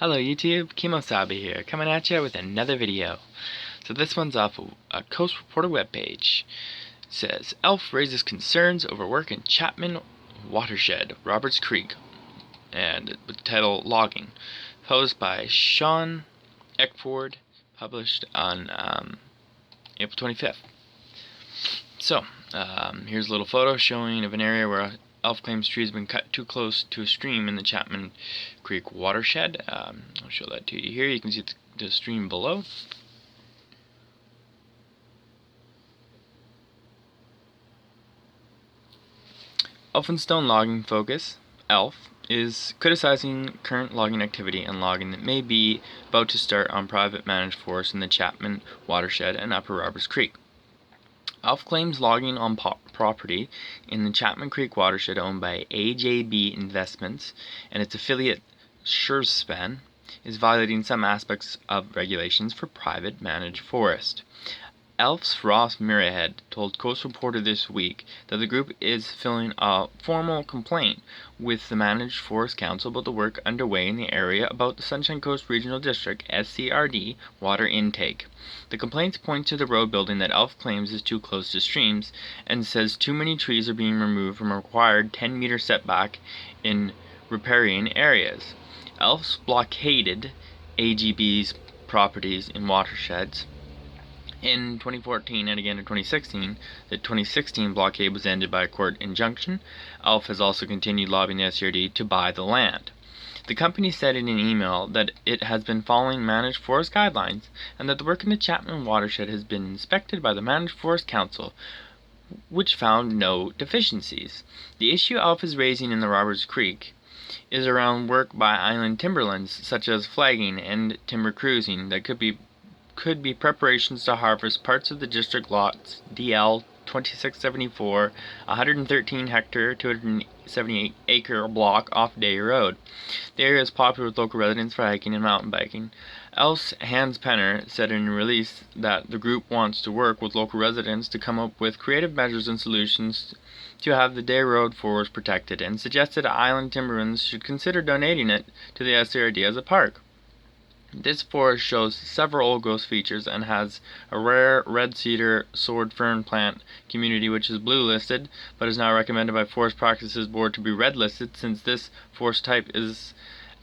Hello YouTube, Kemo Sabi here, coming at you with another video. So this one's off a CoastReporter webpage. It says, Elf raises concerns over work in Chapman, Watershed, Roberts Creek, and with the title Logging. Posed by Sean Eckford, published on April 25th. So, here's a little photo showing of an area where Elf claims trees have been cut too close to a stream in the Chapman Creek watershed. I'll show that to you here. You can see the stream below. Elphinstone Logging Focus, ELF, is criticizing current logging activity and logging that may be about to start on private managed forests in the Chapman watershed and Upper Roberts Creek. ELF claims logging on property in the Chapman Creek watershed owned by AJB Investments and its affiliate Surespan is violating some aspects of regulations for private managed forest. ELF's Ross Muirhead told CoastReporter this week that the group is filing a formal complaint with the Managed Forest Council about the work underway in the area about the Sunshine Coast Regional District (SCRD) water intake. The complaints point to the road building that ELF claims is too close to streams and says too many trees are being removed from a required 10-meter setback in riparian areas. ELF's blockaded AGB's properties in watersheds in 2014 and again in 2016. The 2016 blockade was ended by a court injunction. ELF has also continued lobbying the SCRD to buy the land. The company said in an email that it has been following managed forest guidelines and that the work in the Chapman watershed has been inspected by the Managed Forest Council, which found no deficiencies. The issue ELF is raising in the Roberts Creek is around work by island timberlands such as flagging and timber cruising that could be preparations to harvest parts of the district lots DL 2674, 113 hectare, 278 acre block off Day Road. The area is popular with local residents for hiking and mountain biking. ELF's Hans Penner said in a release that the group wants to work with local residents to come up with creative measures and solutions to have the Day Road forest protected, and suggested island timberlands should consider donating it to the SCRD as a park. This forest shows several old growth features and has a rare red cedar sword fern plant community which is blue listed, but is now recommended by Forest Practices Board to be red listed since this forest type is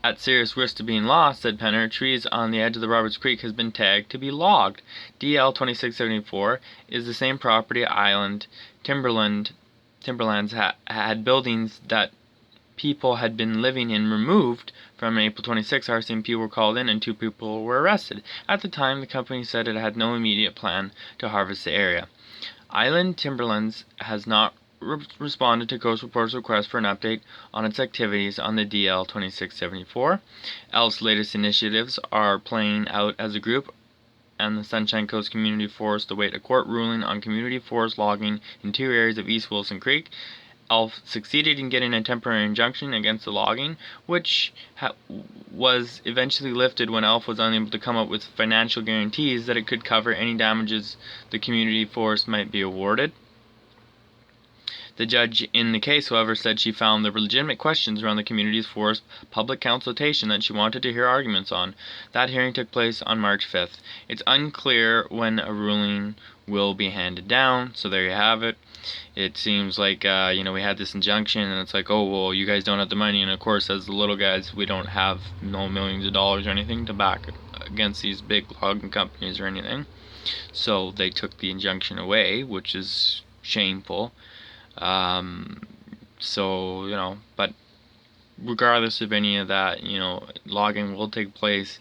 at serious risk to being lost, said Penner. Trees on the edge of the Roberts Creek has been tagged to be logged. DL 2674 is the same property island timberlands had buildings that people had been living in removed from. April 26, RCMP were called in and 2 people were arrested. At the time, the company said it had no immediate plan to harvest the area. Island Timberlands has not responded to CoastReporter's request for an update on its activities on the DL 2674. ELF's latest initiatives are playing out as a group, and the Sunshine Coast Community Forest await a court ruling on community forest logging in 2 areas of East Wilson Creek. ELF succeeded in getting a temporary injunction against the logging, which was eventually lifted when ELF was unable to come up with financial guarantees that it could cover any damages the community forest might be awarded. The judge in the case, however, said she found there were legitimate questions around the community's forest public consultation that she wanted to hear arguments on. That hearing took place on March 5th. It's unclear when a ruling will be handed down, so there you have it. It seems like, we had this injunction, and it's like, oh, well, you guys don't have the money, and of course, as the little guys, we don't have no millions of dollars or anything to back against these big logging companies or anything. So they took the injunction away, which is shameful. But regardless of any of that, logging will take place,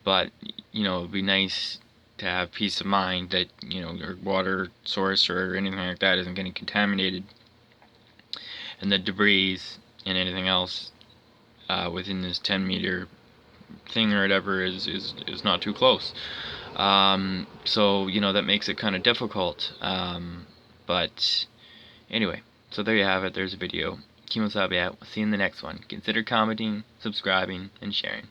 but, it'd be nice to have peace of mind that, your water source or anything like that isn't getting contaminated, and the debris and anything else within this 10-meter thing or whatever is not too close. That makes it kind of difficult. But anyway, so there you have it. There's a video. Kemo Sabi out. See you in the next one. Consider commenting, subscribing, and sharing.